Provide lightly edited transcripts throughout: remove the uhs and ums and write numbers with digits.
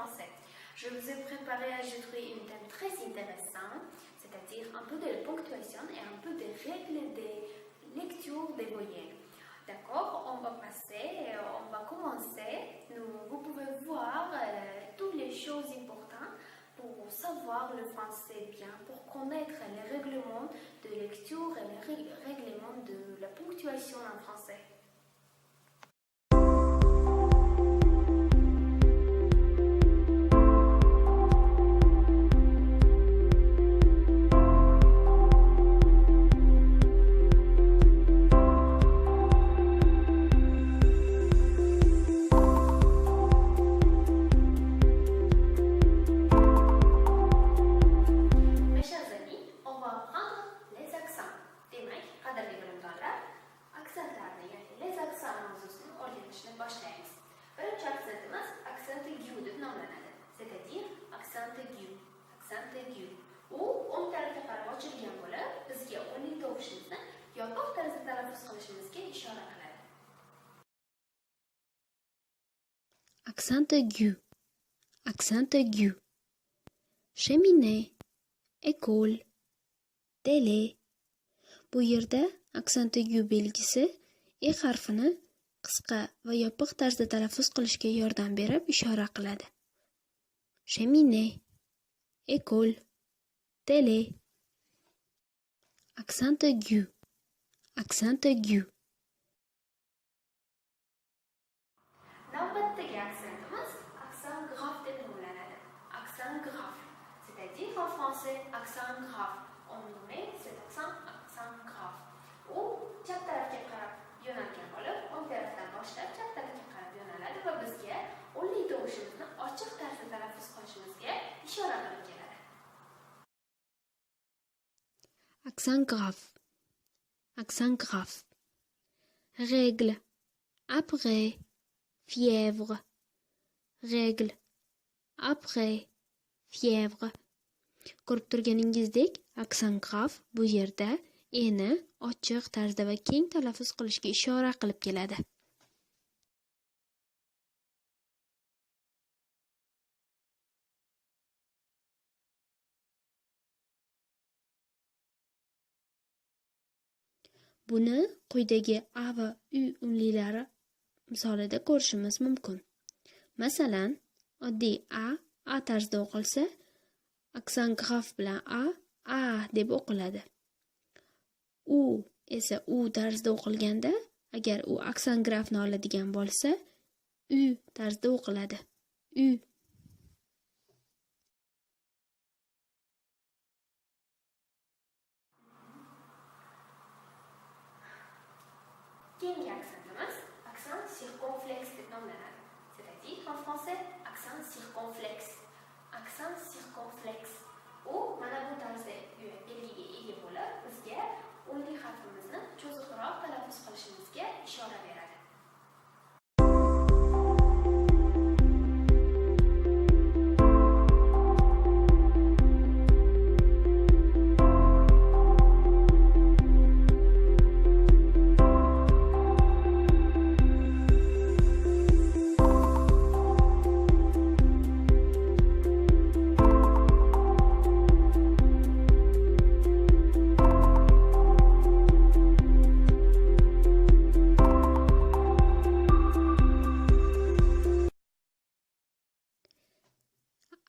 français. Je vous ai préparé aujourd'hui un thème très intéressant, c'est-à-dire un peu de ponctuation et un peu des règles de lecture des voyelles. D'accord, on va commencer. Vous pouvez voir toutes les choses importantes pour savoir le français bien, pour connaître les règlements de lecture et les règlements de la ponctuation en français. Başlayınız. Birinchi aksentimiz aksent aigu deb nomlanadi. C'est-à-dire aksent aigu. Aksent aigu. U o'ng tarafga qarab ochilgan bo'lib, bizga uning tovushimizni yopiq tarzda talaffuz qilishimizga ishora qiladi. Aksent aigu. Aksent aigu. Cheminée, école, télé. Bu yerda aksent aigu belgisi e harfini qisqa va yopiq tarzda talaffuz qilishga yordam berib ishora qiladi. Cheminée, école, télé. Aksent aigu. Aksent aigu. Navbatdagi aksentimiz aksent grave deb nomlanadi. Aksent grave. C'est-à-dire en français aksent grave. On nomme cet aksent grave. U chap tarafga qarab yo'nalgan bo'lib, o'ng tarafdan boshlab chap tarafga qarab yo'naladi va bizga o'nli tovushimizni ochiq tarzda talaffuz qilishimizga ishora qilib keladi. Accent grave. Accent grave. Règle. Après. Fièvre. Règle. Après. Fièvre. Ko'rib turganingizdek, accent grave bu yerda eni ochiq tarzda va keng talaffuz qilishga ishora qilib keladi. Buni quyidagi a va u unlilari misolida ko'rishimiz mumkin. Masalan, oddiy a tarzda o'qilsa, aksent grave bilan a deb o'qiladi. U esa u tarzda o'qilganda, agar u aksent gravni oladigan bo'lsa, u tarzda o'qiladi. U. Keyingi aksentimiz aksent circonflexe deb nomlanadi. C'est-à-dire en français aksent circonflexe. Aksent circonflexe. U mana bu tarzda belgiga ega bo'lib, bizga o'nli harfimizni cho'ziqroq talaffuz qilishimizga ishora beradi.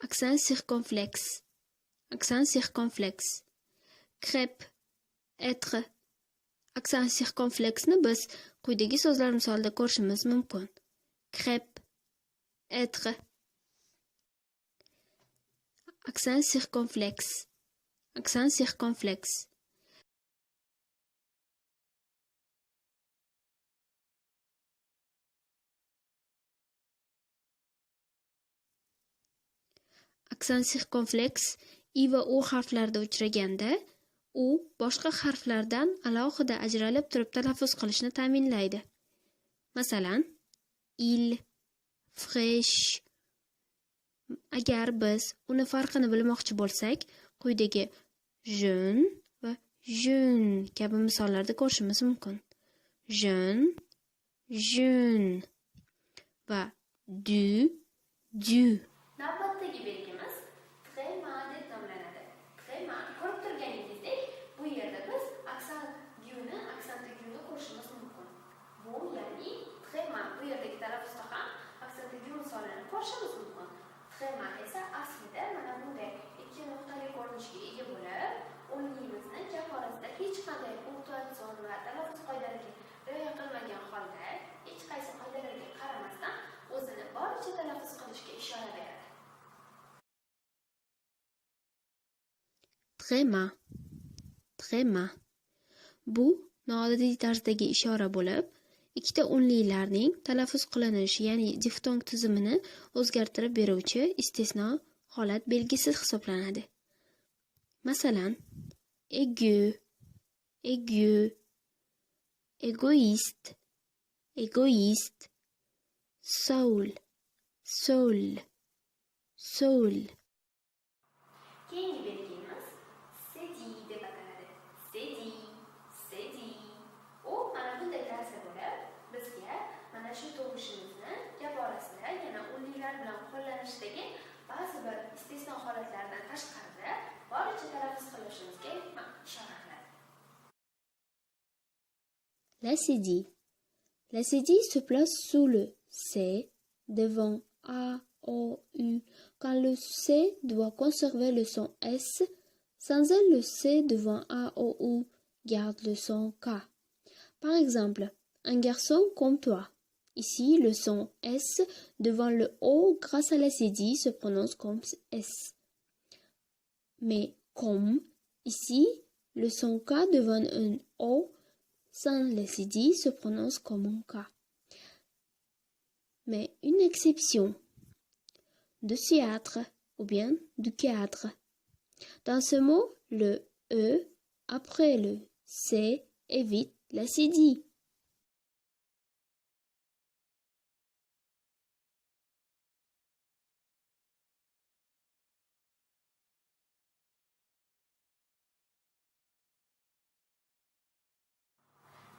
Accent circonflexe. Accent circonflexe. Crêpe. Être. Accent circonflexni biz quyidagi so'zlar misolida ko'rishimiz mumkin. Crêpe. Être. Accent circonflexe. Accent circonflexe. Aksent circonflexe i va u harflarida uchraganda, u boshqa harflardan alohida ajralib turib talaffuz qilishni ta'minlaydi. Masalan, il, fraîche. Agar biz uni farqini bilmoqchi bo'lsak, quyidagi jeune va jeune kabi misollarda ko'rishimiz mumkin. Jeune, jeune va du. Sxema esa aslida mana bunday ikki nuqtali ko'rinishga ega bo'lib, o'nligimizni gap orasida hech qanday punktuatsion va talaffuz qoidalariga rioya qilmagan holda, hech qaysi qoidalarga qaramasdan o'zini boricha talaffuz qilishga ishora beradi. Tréma, tréma. Bu noodatiy tarzdagi ishora bo'lib, ikkita unlilarning talaffuz qilinishi, ya'ni diftong tizimini o'zgartirib beruvchi istisno holat belgisi hisoblanadi. Masalan, aigu, aigu, égoïste, égoïste, soul, soul, soul. Keyingi belgimiz sedi deb ataladi. Sedi, sedi. U mana bunday tarzda bo'lib, bizga mana shu tovushimizni gap orasida yana unlilar bilan qo'llanishdagi ba'zi bir istisno holatlardan tashqarida boricha talaffuz qilishimizga ishora qiladi. La cédille. La cédille se place sous le C devant A, O, U. Quand le C doit conserver le son S, sans elle, le C devant A, O, U garde le son K. Par exemple, un garçon comme toi. Ici, le son S devant le O, grâce à la cédille, se prononce comme S. Mais comme, ici, le son K devant un O, sans la cédille, se prononce comme un K. Mais une exception, de théâtre ou bien du théâtre. Dans ce mot, le E après le C évite la cédille.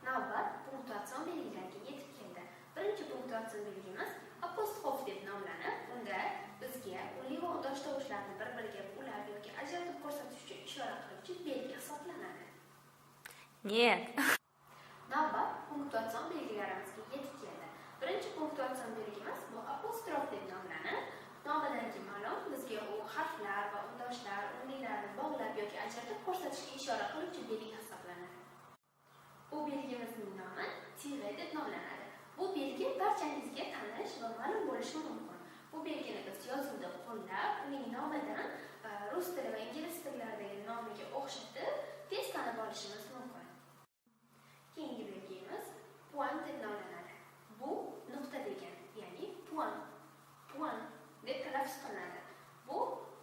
Navbat punktuatsion belgilariga yetib keldi. Birinchi punktuatsion belgimiz apostrof deb nomlanib, unda bizga unli va undosh tovushlarni bir-biriga ulab yoki ajratib ko'rsatish uchun ishora qiluvchi belgi hisoblanadi. Нет. Navbat punktuatsion belgilarimizga yetib keldi. Birinchi punktuatsion belgimiz bu apostrof deb nomlanib, nomidan ma'lum bizga u harflar va undoshlar, unlilarni bog'lab yoki ajratib ko'rsatishga ishora qiluvchi belgi hisoblanadi. Bu belgimizning nomi tire deb nomlanadi. Bu belgi barchangizga tanish va ma'lum bo'lishi mumkin. Bu belgini biz yozuvda qo'llab, uning nomidan rus tili va ingliz tillaridagi nomiga o'xshatib, tez tanib olishimiz mumkin. Keyingi belgimiz point deb nomlanadi. Bu nuqta degani, ya'ni point, point deb talaffuz qilinadi. Bu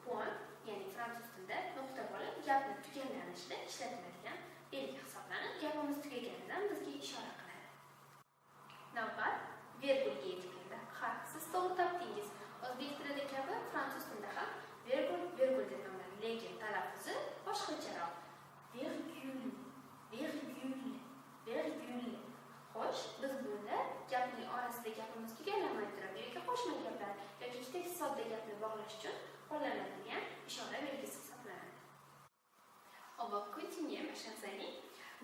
point, ya'ni fransuz tilida nuqta bo'lib, gapni tugallanishida ishlatiladigan belgi hisoblanib, gapimiz tugaganidan bizga ishora qiladi. Navbat virgulga yetib keldi. Ha, siz to'g'ri topdingiz. O'zbek tilida kabi fransuz tilida ham virgul deb nomlanadi, lekin talaffuzi boshqacharoq. Virgul, virgul, virgul. Xo'sh, biz bunda gapning orasida gapimiz tugallanmay turib yoki qo'shma gaplar yoki ikkita sodda gapni bog'lash uchun qo'llanadigan ishora belgisi hisoblanadi. On va continuer, ma chère amie.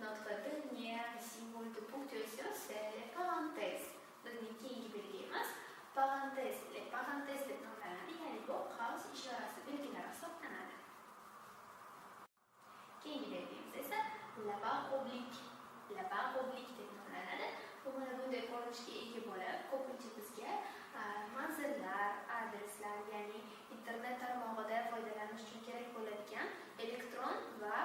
Notre dernier symbole de ponctuation, c'est les parenthèses. Bizning keyingi belgimiz parenthèse. Les parenthèses deb nomlanadi, ya'ni bu qaus ishorasi belgilari hisoblanadi. Keyingi belgimiz esa la barre oblique. La barre oblique deb nomlanadi. Bu mana bunday ko'rinishga ega bo'lib, ko'pincha bizga manzillar, adreslar, ya'ni internet tarmog'ida foydalanish uchun kerak bo'ladigan elektron va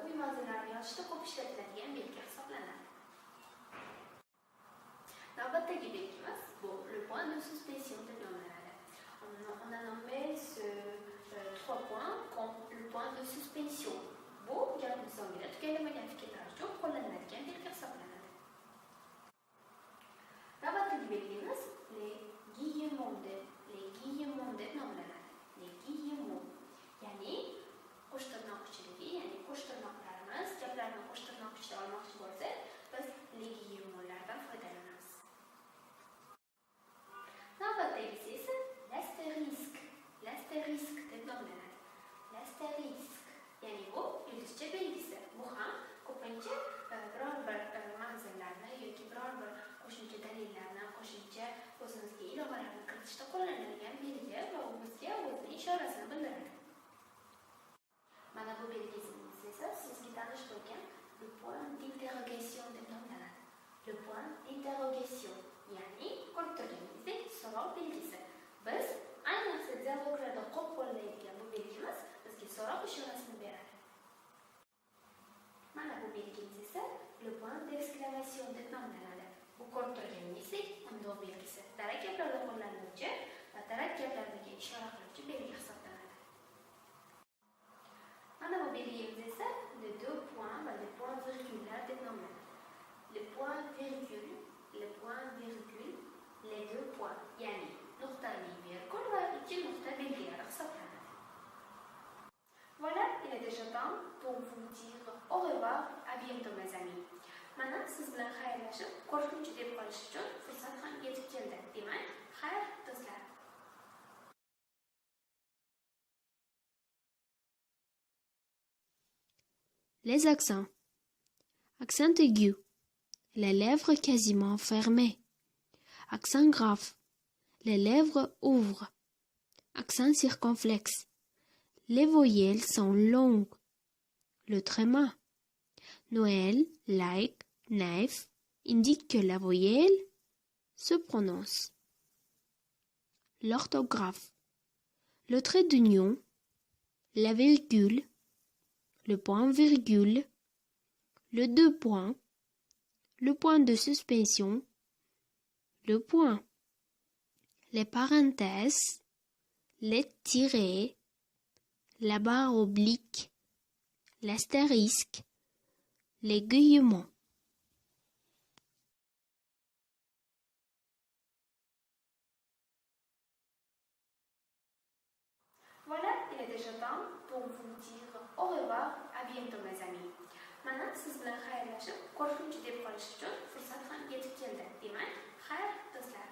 uy manzillarini yozishda ko'p ishlatiladigan belgi hisoblanadi. Navbatdagi belgimiz bu le point de suspension deb nomlanadi. On a nommé ce 3 points comme le point de suspension. Bu gapni so'ngida tugallamagan fikrlar uchun qo'llaniladigan belgi hisoblanadi. Navbatdagi belgimiz les guillemets deb nomlanadi. Les guillemets, ya'ni qo'sh tirnoq ichidagi, ya'ni qo'sh tirnoqlarimiz gaplarni qo'sh tirnoq ichida olmoqchi bo'lsak, biz les guillemetslardan foydalanamiz. Navbatdagisi esa l'astérisque deb nomlanadi. L'astérisque, ya'ni bu yulduzcha belgisi. Bu ham ko'pincha biror bir manzillarni yoki biror bir qo'shimcha dalillarni, qo'shimcha o'zimizga ilovalarni kiritishda qo'llanilgan belgi va u bizga o'zining ishorasini bildiradi. Mana bu belgingiz esa sizga tanish bo'lgan le point d'interrogation deb nomlanadi. Le point d'interrogation, ya'ni ko'rib turganingizdek so'roq belgisi. Biz ayniqsa dialoglarda ko'p qo'llaniladigan bu belgimiz bizga so'roq ishorasini beradi. Mana bu belgingiz esa le point d'exclamation deb nomlanadi. Bu ko'rib turganingizdek undov belgisi. Tarakkablarda qo'llaniluvchi va tarakkablarga ishora qiluvchi belgi hisoblanadi. Mana bu belgimiz esa le deux points va le point virgule deb nomlanadi. Le point virgule, les deux points, ya'ni nuqtali virgule va ikki nuqta belgilari hisoblanadi. Voilà, il est déjà temps pour vous dire au revoir, à bientôt mes amis. Mana siz bilan xayrlashib, qo'rqinchi deb qolish uchun fursat ham yetib keldi. Demak, xayr do'stlar. Les accents. Accent aigu. Les lèvres quasiment fermées. Accent grave. Les lèvres ouvrent. Accent circonflexe. Les voyelles sont longues. Le tréma. Noël, like, knife indique que la voyelle se prononce. L'orthographe. Le trait d'union, la virgule, le point-virgule, le deux points, le point de suspension, le point, les parenthèses, les tirets, la barre oblique, l'astérisque, l'aiguillement. Voilà, il est déjà temps pour vous dire au revoir, à bientôt mes amis. Mana siz bilan xayrlashib, qo'rqinchi deb qolish uchun fursat ham yetib keldi. Demak, xayr do'stlar.